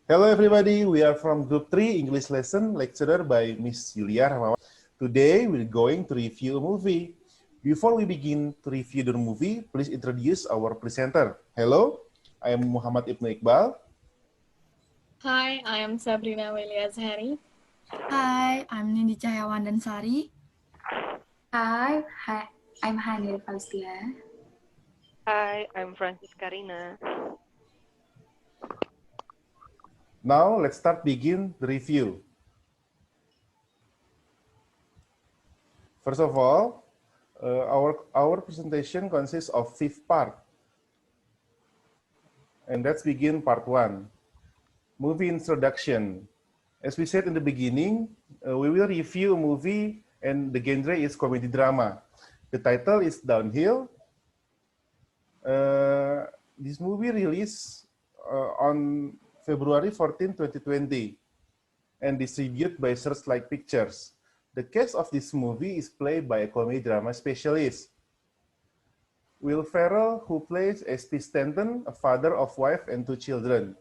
Hello everybody, we are from Group 3 English Lesson, lecturer by Miss Yulia Rahmawan. Today we're going to review a movie. Before we begin to review the movie, please introduce our presenter. Hello, I am Muhammad Ibnu Iqbal. Hi, I am Sabrina Weliazhari. Hi, I'm Nindi Cahyawandansari. Hi, I'm Hanil Faustia. Hi, I'm Francis Karina. Now let's begin the review. First of all, our presentation consists of 5 parts. And let's begin part 1. Movie introduction. As we said in the beginning, we will review a movie and the genre is comedy drama. The title is Downhill. This movie released on February 14, 2020 and distributed by Searchlight Pictures. The cast of this movie is played by a comedy drama specialist. Will Ferrell, who plays S.P. Stanton, a father of wife and 2 children.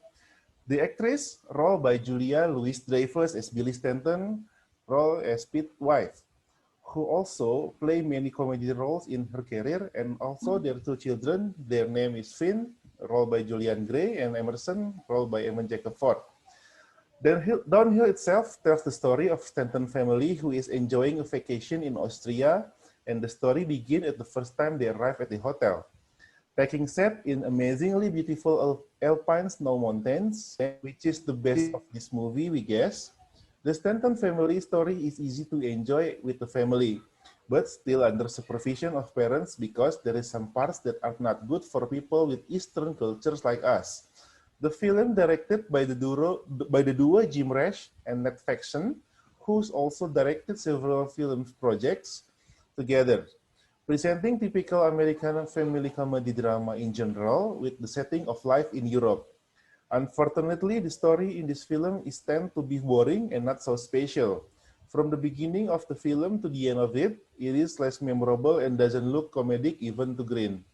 The actress, role by Julia Louis-Dreyfus as Billy Stanton, role as Pete's wife, who also play many comedy roles in her career, and also their 2 children. Their name is Finn, role by Julian Gray, and Emerson, role by Eamon Jacob Ford. Downhill itself tells the story of Stanton family who is enjoying a vacation in Austria, and the story begins at the first time they arrive at the hotel. Taking set in amazingly beautiful alpine snow mountains, which is the best of this movie, we guess. The Stanton family story is easy to enjoy with the family, but still under supervision of parents because there is some parts that are not good for people with Eastern cultures like us. The film directed by the duo Jim Rash and Ned Faxon, who's also directed several film projects together, presenting typical American family comedy drama in general with the setting of life in Europe. Unfortunately, the story in this film is tend to be boring and not so special. From the beginning of the film to the end of it, it is less memorable and doesn't look comedic even to Green.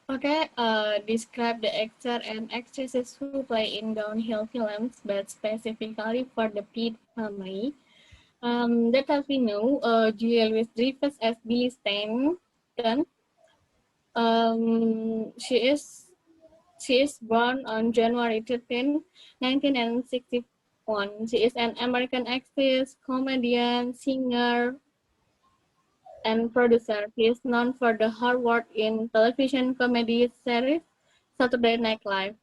Okay, describe the actor and actresses who play in Downhill films, but specifically for the Pitt family. That as we know, Julia Louis-Dreyfus as Billy Stanton. She is born on January 13, 1961. She is an American actress, comedian, singer, and producer. He is known for her work in television comedy series Saturday Night Live.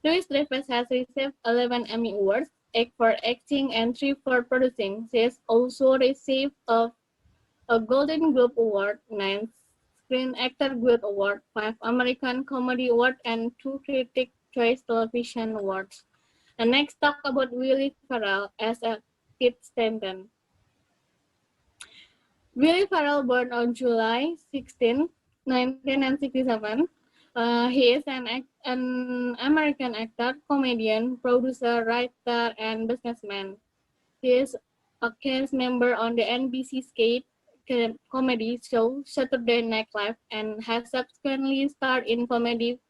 Louis-Dreyfus has received 11 Emmy Awards, 8 for acting and 3 for producing. She has also received a Golden Globe Award, 9 Screen Actor Guild Award, 5 American Comedy Award, and 2 Critics' Choice Television Awards. And next, talk about Willie Ferrell as a Pete Stanton. Willie Ferrell, born on July 16, 1967. He is an American actor, comedian, producer, writer, and businessman. He is a cast member on the NBC skate comedy show Saturday Night Live and has subsequently starred in comedy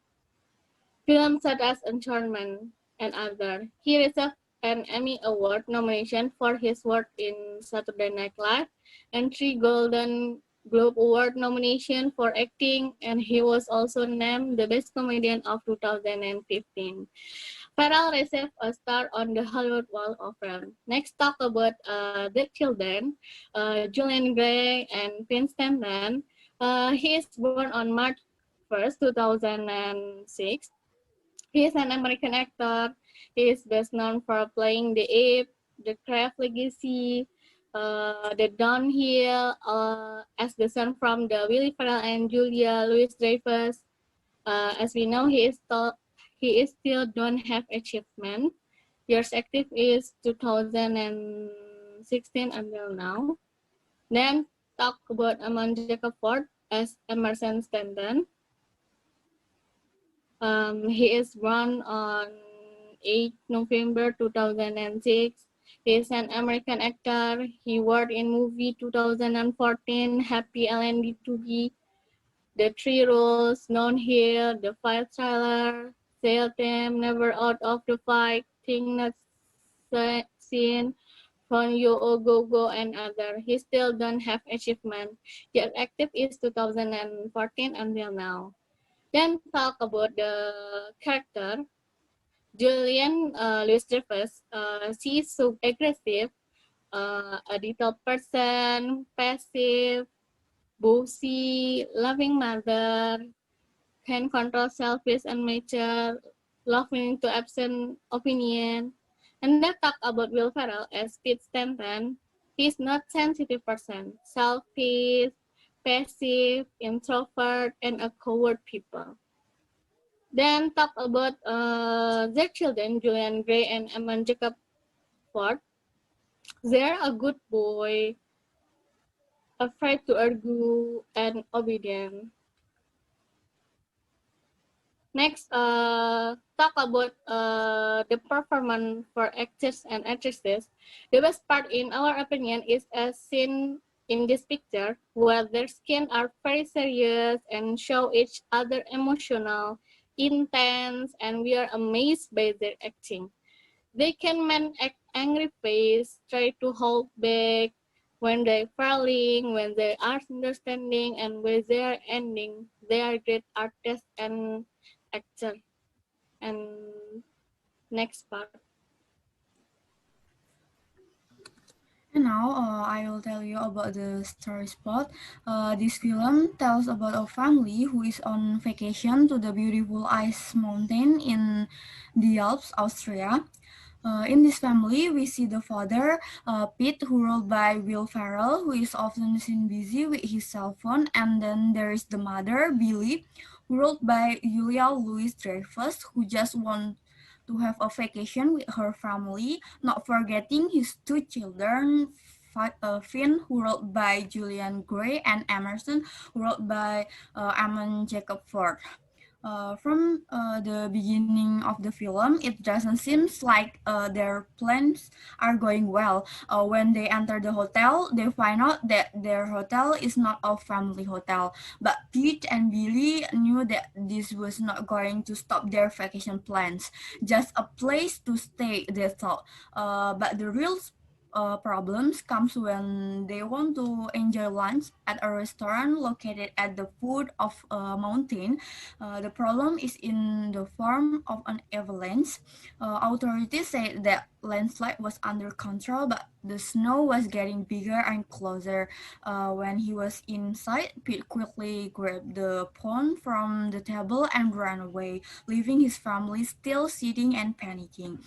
films such as Enchantment and others. He received an Emmy Award nomination for his work in Saturday Night Live and 3 Golden Globe Award nomination for acting, and he was also named the Best Comedian of 2015. Ferrell received a star on the Hollywood Walk of Fame. Next, talk about the children, Julian Gray and Finn Stanton. He is born on March 1st, 2006. He is an American actor. He is best known for playing the Ape, the Craft Legacy, the Downhill, as the son from the Willie Ferrell and Julia Louis-Dreyfus. As we know, he is still don't have achievement. Years active is 2016 until now. Then talk about Eamon Jacob Ford as Emerson Stanton. He is born on 8 November 2006. He is an American actor. He worked in movie 2014, Happy LND 2B, The Three Rules, Known Here, The Fire Trailer, Sail team never out of the fight, Ting not seen from Yo Go Go and other. He still don't have achievement, yet active is 2014 until now. Then talk about the character. Julian Louis Dreyfus, she's so aggressive, a little person, passive, bossy, loving mother, can control selfish and mature, loving to absent opinion. And then talk about Will Ferrell as Pete Stanton. He's not sensitive person, selfish, passive, introvert, and a coward people. Then talk about their children, Julian Gray and Eamon Jacob Ford. They're a good boy, afraid to argue, and obedient. Next, talk about the performance for actors and actresses. The best part, in our opinion, is a scene in this picture where their skin are very serious and show each other emotional, intense, and we are amazed by their acting. They can act angry face, try to hold back when they're falling, when they are understanding, and when they are ending. They are great artists and actor. And next part. And now I will tell you about the story plot. This film tells about a family who is on vacation to the beautiful ice mountain in the Alps, Austria. In this family, we see the father, Pete, who role by Will Ferrell, who is often seen busy with his cell phone, and then there is the mother, Billy, who role by Julia Louis-Dreyfus, who just wants to have a vacation with her family, not forgetting his two children, Finn, who wrote by Julian Gray, and Emerson, who wrote by Eamon Jacob Ford. From the beginning of the film, it doesn't seem like their plans are going well. When they enter the hotel, they find out that their hotel is not a family hotel. But Pete and Billy knew that this was not going to stop their vacation plans, just a place to stay, they thought. But the real problems comes when they want to enjoy lunch at a restaurant located at the foot of a mountain. The problem is in the form of an avalanche. Authorities say that landslide was under control, but the snow was getting bigger and closer. When he was inside, Pete quickly grabbed the phone from the table and ran away, leaving his family still sitting and panicking.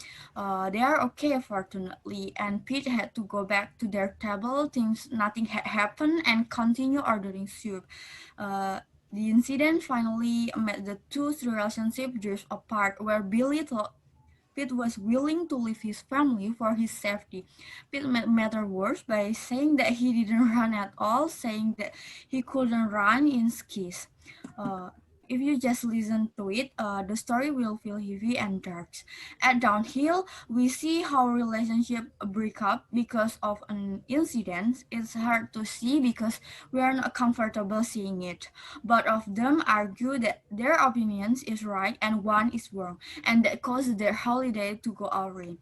They are okay, fortunately, and Pete had to go back to their table, thinks nothing had happened, and continue ordering soup. The incident finally made the two relationship drift apart, where Billy thought Pete was willing to leave his family for his safety. Pete made matters worse by saying that he didn't run at all, saying that he couldn't run in skis. If you just listen to it, the story will feel heavy and dark. At Downhill, we see how relationships break up because of an incident. It's hard to see because we are not comfortable seeing it. Both of them argue that their opinions is right and one is wrong, and that caused their holiday to go awry.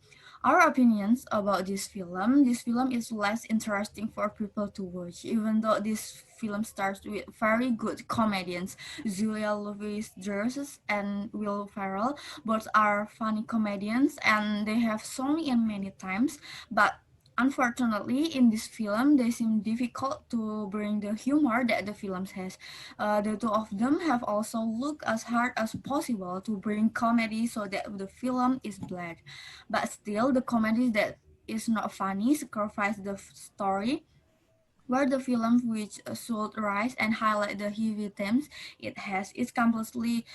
Our opinions about this film is less interesting for people to watch, even though this film starts with very good comedians. Julia Louis-Dreyfus and Will Ferrell both are funny comedians, and they have shown in many times, but unfortunately, in this film, they seem difficult to bring the humor that the film has. The two of them have also looked as hard as possible to bring comedy so that the film is bland. But still, the comedy that is not funny sacrifices the story, where the film, which should rise and highlight the heavy themes it has, is completely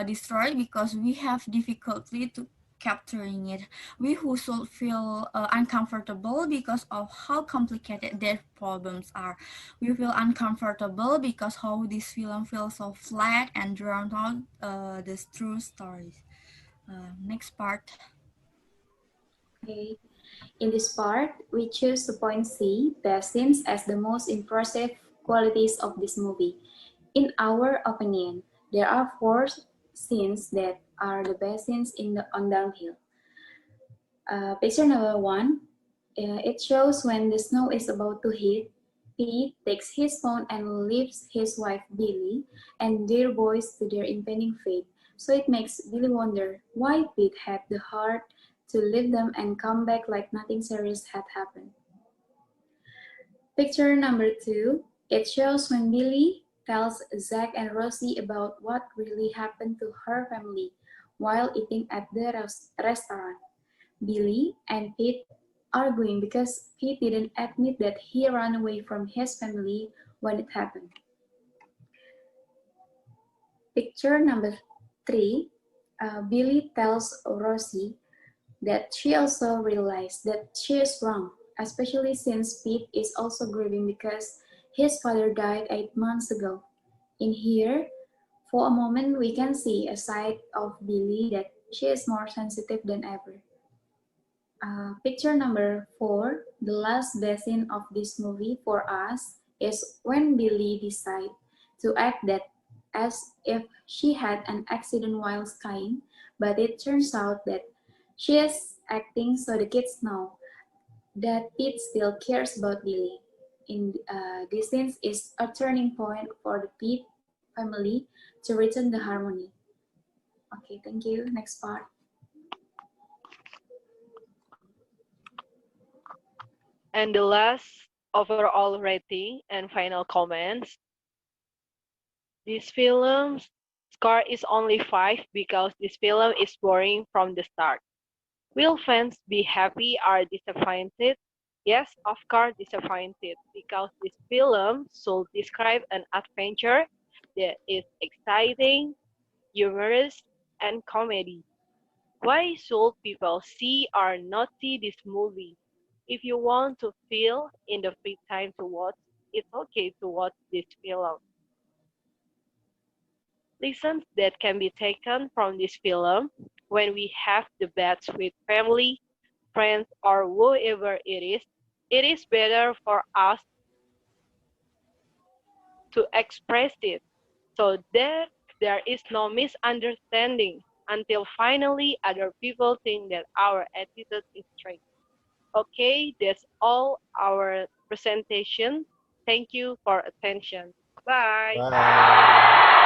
destroyed because we have difficulty to capturing it. We who should feel uncomfortable because of how complicated their problems are. We feel uncomfortable because how this film feels so flat and drawn out the true stories. Next part. Okay. In this part, we choose to point C, best scenes, as the most impressive qualities of this movie. In our opinion, there are four scenes that are the best scenes on Downhill. Picture number 1, it shows when the snow is about to hit. Pete takes his phone and leaves his wife Billy and their boys to their impending fate. So it makes Billy wonder why Pete had the heart to leave them and come back like nothing serious had happened. Picture number 2, it shows when Billy tells Zach and Rosie about what really happened to her family while eating at the restaurant. Billy and Pete arguing because Pete didn't admit that he ran away from his family when it happened. Picture number 3, Billy tells Rosie that she also realized that she is wrong, especially since Pete is also grieving because his father died 8 months ago. In here, for a moment, we can see a side of Billy that she is more sensitive than ever. Picture number 4, the last best scene of this movie for us is when Billy decides to act that as if she had an accident while skiing, but it turns out that she is acting so the kids know that Pete still cares about Billy. In this scene is a turning point for the Pete family to return the harmony. Okay, thank you. Next part. And the last overall rating and final comments. This film's score is only 5 because this film is boring from the start. Will fans be happy or disappointed? Yes, of course disappointed because this film should describe an adventure that is exciting, humorous, and comedy. Why should people see or not see this movie? If you want to feel in the free time to watch, it's okay to watch this film. Lessons that can be taken from this film when we have debates with family, friends, or whoever it is better for us to express it so that there is no misunderstanding until finally other people think that our attitude is straight. Okay, that's all our presentation. Thank you for attention. Bye. Bye.